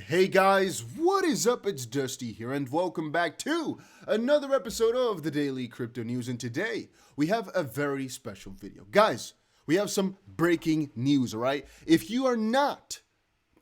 Hey guys, what is up? It's Dusty here, and welcome back to another episode of the Daily Crypto News. And today we have a very special video. Guys, we have some breaking news, all right? If you are not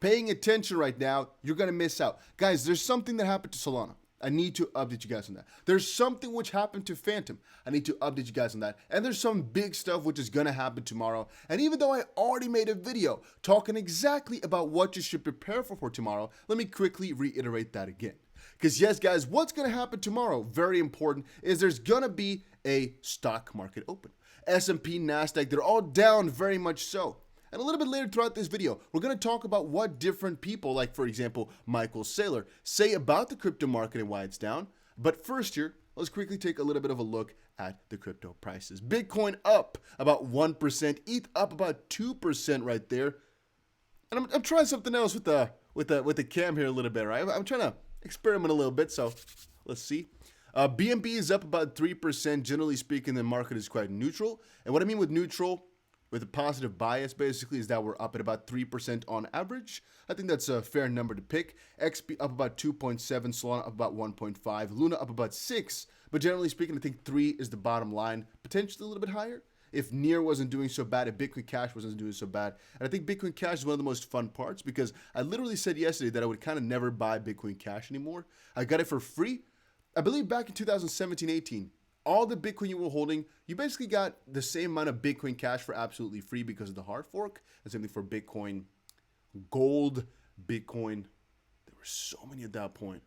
paying attention right now, you're gonna miss out. Guys, there's something that happened to Solana. I need to update you guys on that. There's something which happened to Fantom. I need to update you guys on that. And there's some big stuff which is gonna happen tomorrow. And even though I already made a video talking exactly about what you should prepare for tomorrow, let me quickly reiterate that again. Because yes, guys, what's gonna happen tomorrow, very important, is there's gonna be a stock market open. S&P, NASDAQ, they're all down very much so. And a little bit later throughout this video, we're going to talk about what different people, like for example, Michael Saylor, say about the crypto market and why it's down. But first here, let's quickly take a little bit of a look at the crypto prices. Bitcoin up about 1%, ETH up about 2% right there. And I'm trying something else with the cam here a little bit, right? I'm trying to experiment a little bit, so let's see. BNB is up about 3%. Generally speaking, the market is quite neutral. And what I mean with neutral, with a positive bias, basically, is that we're up at about 3% on average. I think that's a fair number to pick. XP up about 2.7, Solana up about 1.5, Luna up about 6. But generally speaking, I think 3 is the bottom line, potentially a little bit higher. If NEAR wasn't doing so bad, if Bitcoin Cash wasn't doing so bad. And I think Bitcoin Cash is one of the most fun parts because I literally said yesterday that I would kind of never buy Bitcoin Cash anymore. I got it for free, I believe back in 2017-18. All the Bitcoin you were holding, you basically got the same amount of Bitcoin Cash for absolutely free because of the hard fork. And same thing for Bitcoin Gold, Bitcoin. There were so many at that point.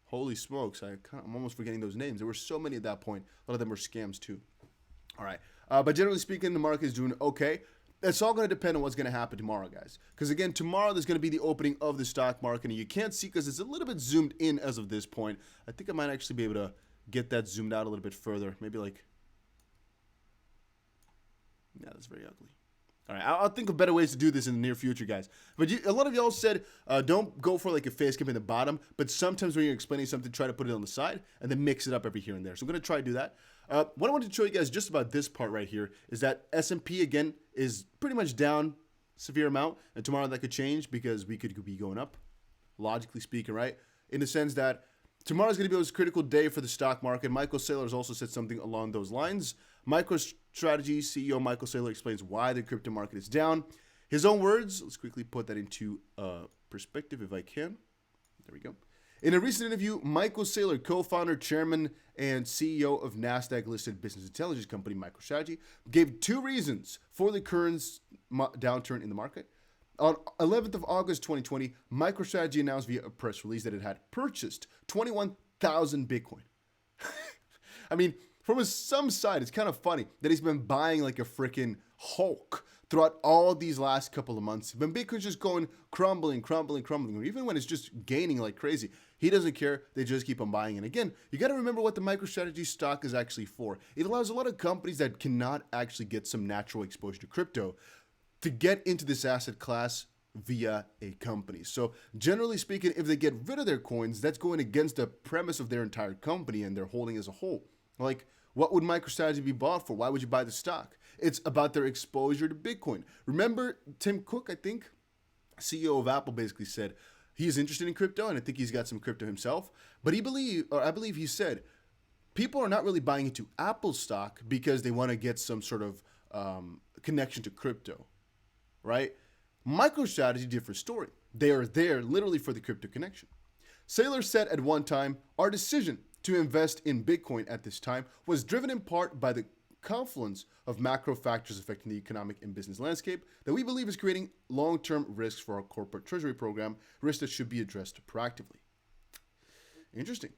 Holy smokes, I'm almost forgetting those names. There were so many at that point. A lot of them were scams too. All right. But generally speaking, the market is doing okay. It's all going to depend on what's going to happen tomorrow, guys. Because again, tomorrow there's going to be the opening of the stock market. And you can't see because it's a little bit zoomed in as of this point. I think I might actually be able to get that zoomed out a little bit further. Maybe like, yeah, that's very ugly. All right, I'll think of better ways to do this in the near future, guys. But a lot of y'all said don't go for like a face cam in the bottom, but sometimes when you're explaining something, try to put it on the side and then mix it up every here and there. So I'm going to try to do that. What I wanted to show you guys just about this part right here is that S&P, again, is pretty much down severe amount. And tomorrow that could change because we could be going up, logically speaking, right? In the sense that tomorrow's going to be a critical day for the stock market. Michael Saylor has also said something along those lines. MicroStrategy CEO Michael Saylor explains why the crypto market is down. His own words, let's quickly put that into perspective if I can. There we go. In a recent interview, Michael Saylor, co-founder, chairman, and CEO of NASDAQ-listed business intelligence company MicroStrategy, gave 2 reasons for the current downturn in the market. On 11th of August 2020, MicroStrategy announced via a press release that it had purchased 21,000 Bitcoin. I mean, from some side, it's kind of funny that he's been buying like a freaking Hulk throughout all these last couple of months. When Bitcoin's just going crumbling, or even when it's just gaining like crazy, he doesn't care. They just keep on buying. And again, you got to remember what the MicroStrategy stock is actually for. It allows a lot of companies that cannot actually get some natural exposure to crypto to get into this asset class via a company. So generally speaking, if they get rid of their coins, that's going against the premise of their entire company and their holding as a whole. Like, what would MicroStrategy be bought for? Why would you buy the stock? It's about their exposure to Bitcoin. Remember Tim Cook, I think, CEO of Apple, basically said he's interested in crypto, and I think he's got some crypto himself. But I believe he said people are not really buying into Apple stock because they want to get some sort of connection to crypto. Right? MicroStrategy, different story. They are there literally for the crypto connection. Saylor said at one time, our decision to invest in Bitcoin at this time was driven in part by the confluence of macro factors affecting the economic and business landscape that we believe is creating long-term risks for our corporate treasury program, risks that should be addressed proactively. Interesting.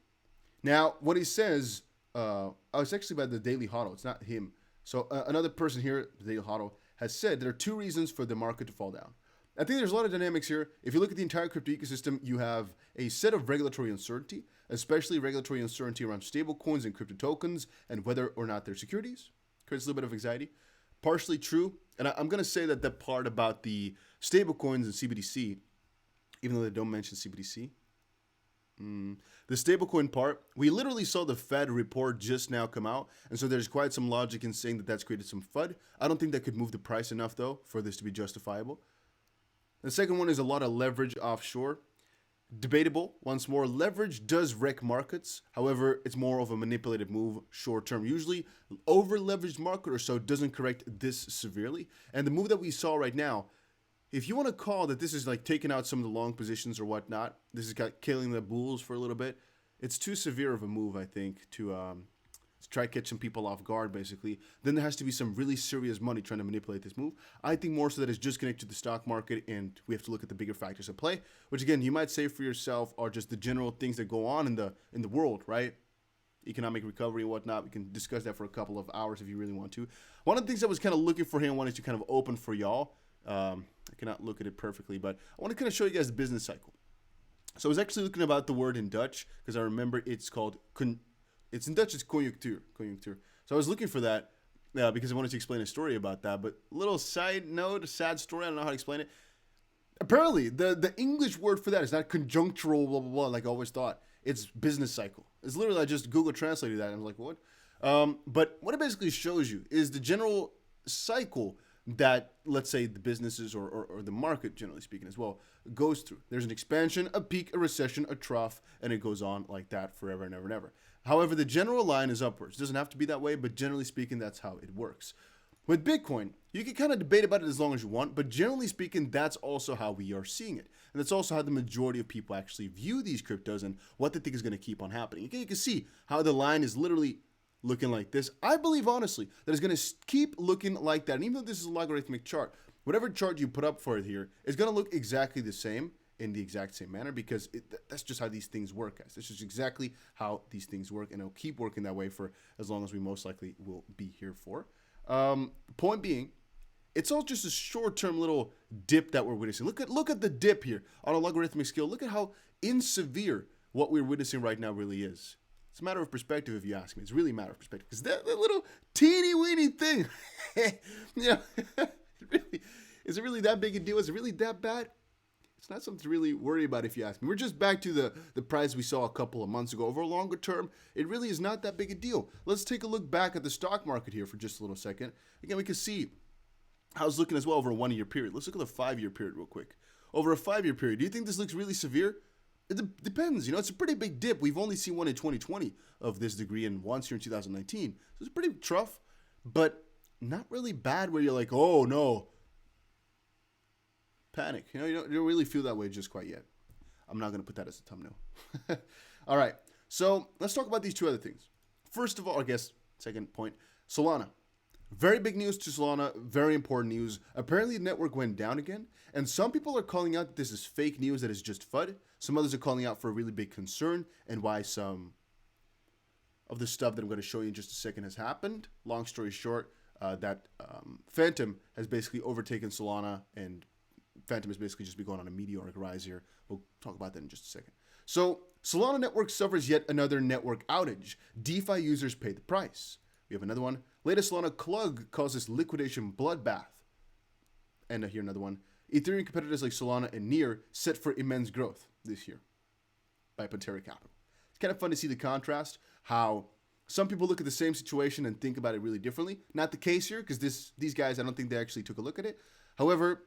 Now, what he says, it's actually by the Daily Huddle. It's not him. So another person here, the Daily Huddle, has said there are 2 reasons for the market to fall down. I think there's a lot of dynamics here. If you look at the entire crypto ecosystem, you have a set of regulatory uncertainty, especially regulatory uncertainty around stablecoins and crypto tokens and whether or not they're securities. Creates a little bit of anxiety. Partially true. And I'm going to say that the part about the stablecoins and CBDC, even though they don't mention CBDC, the stablecoin part, we literally saw the Fed report just now come out. And so there's quite some logic in saying that that's created some FUD. I don't think that could move the price enough, though, for this to be justifiable. The second one is a lot of leverage offshore. Debatable. Once more, leverage does wreck markets. However, it's more of a manipulative move short term. Usually, over leveraged market or so doesn't correct this severely. And the move that we saw right now, if you want to call that this is like taking out some of the long positions or whatnot, this is killing the bulls for a little bit. It's too severe of a move, I think, to try to catch some people off guard, basically. Then there has to be some really serious money trying to manipulate this move. I think more so that it's just connected to the stock market, and we have to look at the bigger factors at play, which again, you might say for yourself are just the general things that go on in the world, right? Economic recovery and whatnot. We can discuss that for a couple of hours if you really want to. One of the things I was kind of looking for here and wanted to kind of open for y'all. I cannot look at it perfectly, but I want to kind of show you guys the business cycle. So I was actually looking about the word in Dutch because I remember it's called it's in Dutch, it's conjunctuur. So I was looking for that because I wanted to explain a story about that. But little side note, a sad story, I don't know how to explain it. Apparently, the English word for that is not conjunctural, blah, blah, blah, like I always thought. It's business cycle. It's literally, I just Google translated that, and I'm like, what? But what it basically shows you is the general cycle that, let's say, the businesses or the market, generally speaking as well, goes through. There's an expansion, a peak, a recession, a trough, and it goes on like that forever and ever and ever. However, the general line is upwards. It doesn't have to be that way, but generally speaking, that's how it works. With Bitcoin, you can kind of debate about it as long as you want, but generally speaking, that's also how we are seeing it. And that's also how the majority of people actually view these cryptos and what they think is going to keep on happening. You can see how the line is literally looking like this. I believe, honestly, that it's going to keep looking like that. And even though this is a logarithmic chart, whatever chart you put up for it here is going to look exactly the same in the exact same manner because that's just how these things work, guys. This is exactly how these things work, and it'll keep working that way for as long as we most likely will be here for. Point being, it's all just a short-term little dip that we're witnessing. Look at the dip here on a logarithmic scale. Look at how insevere what we're witnessing right now really is. It's a matter of perspective, if you ask me. It's really a matter of perspective. Because that little teeny-weeny thing, is it really that big a deal? Is it really that bad? It's not something to really worry about, if you ask me. We're just back to the price we saw a couple of months ago. Over a longer term, it really is not that big a deal. Let's take a look back at the stock market here for just a little second. Again, we can see how it's looking as well over a 1 year period. Let's look at the 5 year period real quick. Over a 5 year period, do you think this looks really severe? It depends. It's a pretty big dip. We've only seen one in 2020 of this degree and once here in 2019. So it's pretty tough, but not really bad where you're like, oh no, panic. You don't really feel that way just quite yet. I'm not going to put that as a thumbnail. All right. So let's talk about these two other things. First of all, I guess, second point, Solana. Very big news to Solana. Very important news. Apparently, the network went down again. And some people are calling out that this is fake news, that is just FUD. Some others are calling out for a really big concern and why some of the stuff that I'm going to show you in just a second has happened. Long story short, that Fantom has basically overtaken Solana, and Fantom has basically just been going on a meteoric rise here. We'll talk about that in just a second. So, Solana network suffers yet another network outage. DeFi users pay the price. We have another one. Latest Solana clug causes liquidation bloodbath. And here another one. Ethereum competitors like Solana and Near set for immense growth this year by Pantera Capital. It's kind of fun to see the contrast, how some people look at the same situation and think about it really differently. Not the case here, because these guys, I don't think they actually took a look at it. However,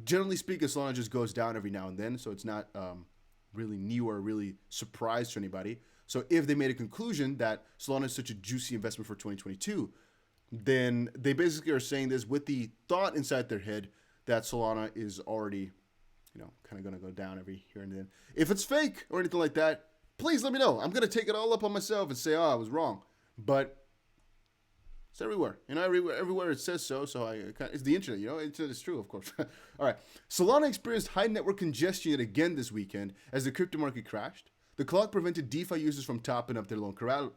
generally speaking, Solana just goes down every now and then, so it's not really new or really surprise to anybody. So if they made a conclusion that Solana is such a juicy investment for 2022, then they basically are saying this with the thought inside their head that Solana is already, kind of going to go down every here and then. If it's fake or anything like that, please let me know. I'm going to take it all up on myself and say, I was wrong. But it's everywhere. Everywhere it says so. So it's the internet, it's true, of course. All right. Solana experienced high network congestion yet again this weekend as the crypto market crashed. The clock prevented DeFi users from topping up their loan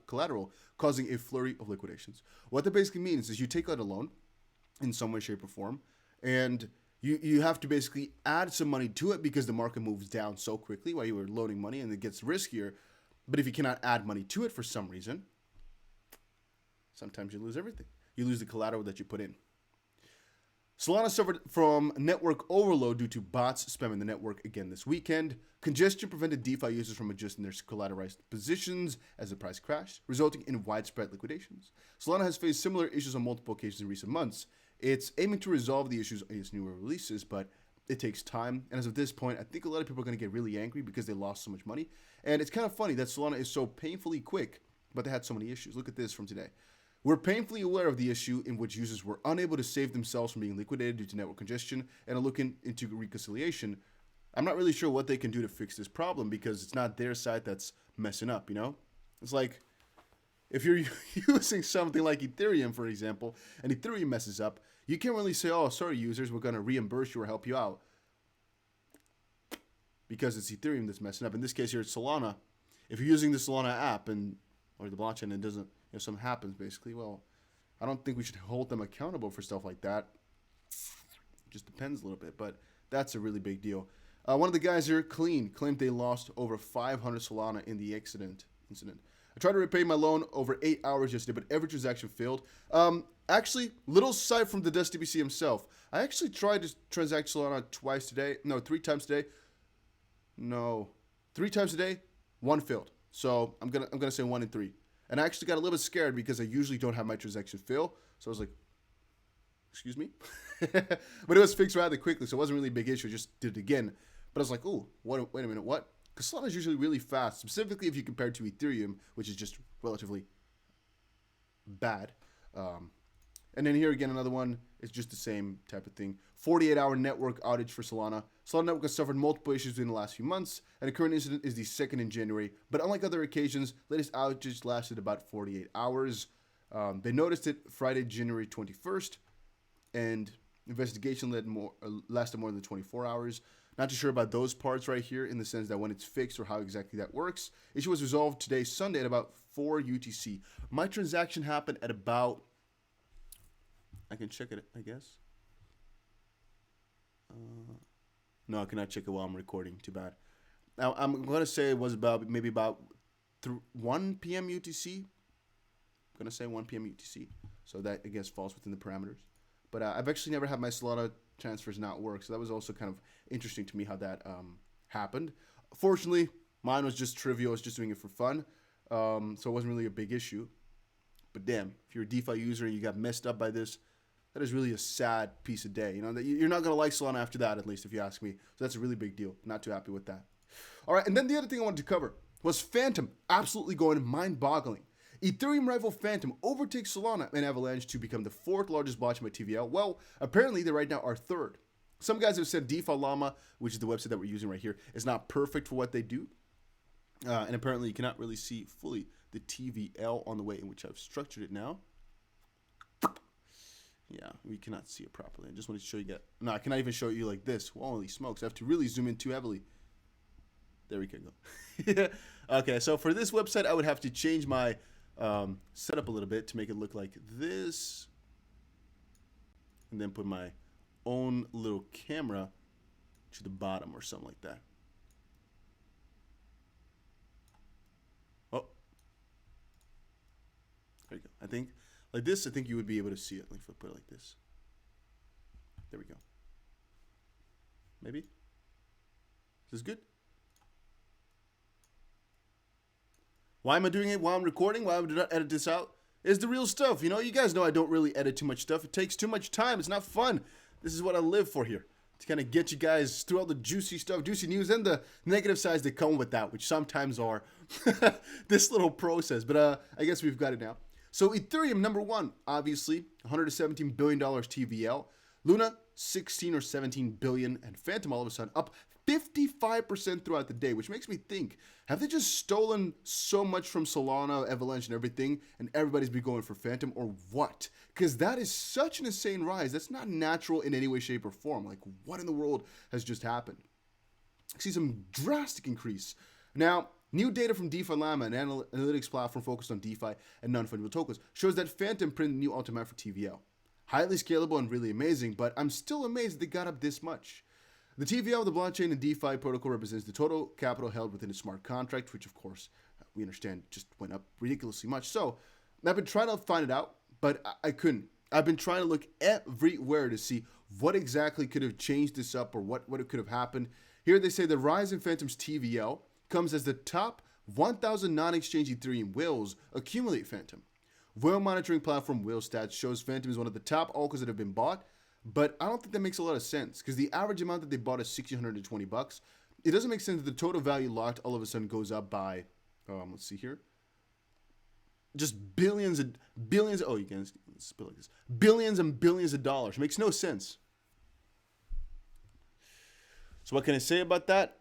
collateral, causing a flurry of liquidations. What that basically means is you take out a loan in some way, shape, or form, and you have to basically add some money to it because the market moves down so quickly while you were loaning money and it gets riskier. But if you cannot add money to it for some reason, sometimes you lose everything. You lose the collateral that you put in. Solana suffered from network overload due to bots spamming the network again this weekend. Congestion prevented DeFi users from adjusting their collateralized positions as the price crashed, resulting in widespread liquidations. Solana has faced similar issues on multiple occasions in recent months. It's aiming to resolve the issues in its newer releases, but it takes time. And as of this point, I think a lot of people are going to get really angry because they lost so much money. And it's kind of funny that Solana is so painfully quick, but they had so many issues. Look at this from today. We're painfully aware of the issue in which users were unable to save themselves from being liquidated due to network congestion and are looking into reconciliation. I'm not really sure what they can do to fix this problem because it's not their side that's messing up, you know? It's like if you're using something like Ethereum, for example, and Ethereum messes up, you can't really say, oh, sorry, users, we're going to reimburse you or help you out because it's Ethereum that's messing up. In this case here, it's Solana. If you're using the Solana app or the blockchain and it doesn't, something happens basically, well, I don't think we should hold them accountable for stuff like that. It just depends a little bit, but that's a really big deal. One of the guys here, Clean, claimed they lost over 500 Solana in the incident. I tried to repay my loan over 8 hours yesterday, but every transaction failed. Actually, little side from the Dust DBC himself. I actually tried to transact Solana 3 times today. No, 3 times a day, 1 failed. So I'm gonna say 1 in 3. And I actually got a little bit scared because I usually don't have my transaction fail. So I was like, excuse me? But it was fixed rather quickly, so it wasn't really a big issue. I just did it again. But I was like, oh, wait a minute, what? Because Solana is usually really fast, specifically if you compare it to Ethereum, which is just relatively bad. And then here again, another one is just the same type of thing. 48-hour network outage for Solana. Solana network has suffered multiple issues in the last few months, and the current incident is the second in January. But unlike other occasions, latest outage lasted about 48 hours. They noticed it Friday, January 21st, and investigation lasted more than 24 hours. Not too sure about those parts right here in the sense that when it's fixed or how exactly that works. Issue was resolved today, Sunday, at about 4 UTC. My transaction happened at about... I can check it, I guess. No, I cannot check it while I'm recording. Too bad. Now, I'm going to say it was maybe about 1 p.m. UTC. I'm going to say 1 p.m. UTC. So that, I guess, falls within the parameters. But I've actually never had my Solana transfers not work. So that was also kind of interesting to me how that happened. Fortunately, mine was just trivial. I was just doing it for fun. So it wasn't really a big issue. But damn, if you're a DeFi user and you got messed up by this, that is really a sad piece of day. You know, that you're not going to like Solana after that, at least, if you ask me. So that's a really big deal. Not too happy with that. All right, and then the other thing I wanted to cover was Fantom absolutely going mind-boggling. Ethereum rival Fantom overtakes Solana and Avalanche to become the 4th largest blockchain by TVL. Well, apparently they right now are 3rd. Some guys have said DeFi Llama, which is the website that we're using right here, is not perfect for what they do. And apparently you cannot really see fully the TVL on the way in which I've structured it now. Yeah, we cannot see it properly. I just wanted to show you guys. No, I cannot even show you like this. Holy smokes, I have to really zoom in too heavily. There we can go. Okay, so for this website, I would have to change my setup a little bit to make it look like this. And then put my own little camera to the bottom or something like that. Oh. There you go. I think like this, I think you would be able to see it. Like if I put it like this. There we go. Maybe? Is this good? Why am I doing it while I'm recording? Why would I not edit this out? It's the real stuff. You know, you guys know I don't really edit too much stuff. It takes too much time. It's not fun. This is what I live for here. To kind of get you guys through all the juicy stuff, juicy news, and the negative sides that come with that, which sometimes are this little process. But I guess we've got it now. So Ethereum, number 1, obviously, $117 billion TVL. Luna, 16 or 17 billion. And Fantom all of a sudden up 55% throughout the day, which makes me think, have they just stolen so much from Solana, Avalanche, and everything, and everybody's been going for Fantom, or what? Because that is such an insane rise. That's not natural in any way, shape, or form. Like, what in the world has just happened? I see some drastic increase. Now, new data from DeFi Llama, an analytics platform focused on DeFi and non-fungible tokens, shows that Fantom printed a new all-time for TVL. Highly scalable and really amazing, but I'm still amazed they got up this much. The TVL of the blockchain and DeFi protocol represents the total capital held within a smart contract, which of course we understand just went up ridiculously much. So I've been trying to find it out, but I couldn't. I've been trying to look everywhere to see what exactly could have changed this up or what could have happened. Here they say the rise in Fantom's TVL comes as the top 1,000 non-exchange Ethereum whales accumulate Fantom. Whale monitoring platform Whale Stats shows Fantom is one of the top altcoins that have been bought But I don't think that makes a lot of sense because the average amount that they bought is $1,620. It doesn't make sense that the total value locked all of a sudden goes up by, let's see here, just billions and billions. Oh, you can spell like this. Billions and billions of dollars. Makes no sense. So what can I say about that?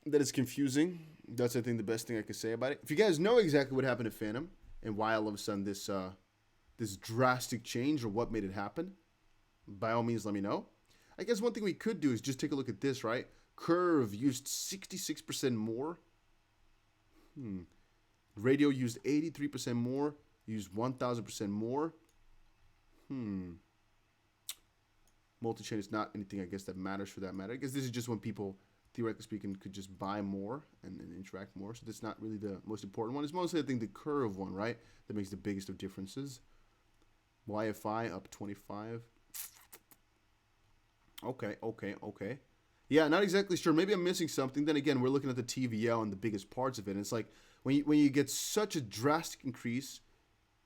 That is confusing. That's, I think, the best thing I can say about it. If you guys know exactly what happened to Fantom and why all of a sudden this this drastic change or what made it happen, by all means, let me know. I guess one thing we could do is just take a look at this, right? Curve used 66% more. Radio used 83% more. Used 1,000% more. Multi-chain is not anything, I guess, that matters for that matter. I guess this is just when people, theoretically speaking, could just buy more and interact more. So that's not really the most important one. It's mostly, I think, the curve one, right? That makes the biggest of differences. YFI up 25. Okay. Yeah, not exactly sure. Maybe I'm missing something. Then again, we're looking at the TVL and the biggest parts of it. And it's like when you get such a drastic increase,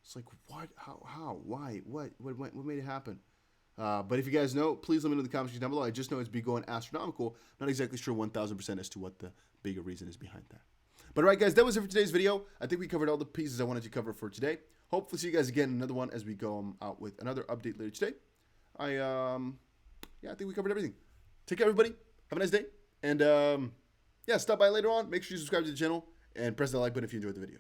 it's like what? How? Why? What made it happen? But if you guys know, please let me know in the comments down below. I just know it's been going astronomical. Not exactly sure 1,000% as to what the bigger reason is behind that. But all right, guys, that was it for today's video. I think we covered all the pieces I wanted to cover for today. Hopefully see you guys again in another one as we go out with another update later today. I think we covered everything. Take care, everybody. Have a nice day. And, yeah, stop by later on. Make sure you subscribe to the channel and press the like button if you enjoyed the video.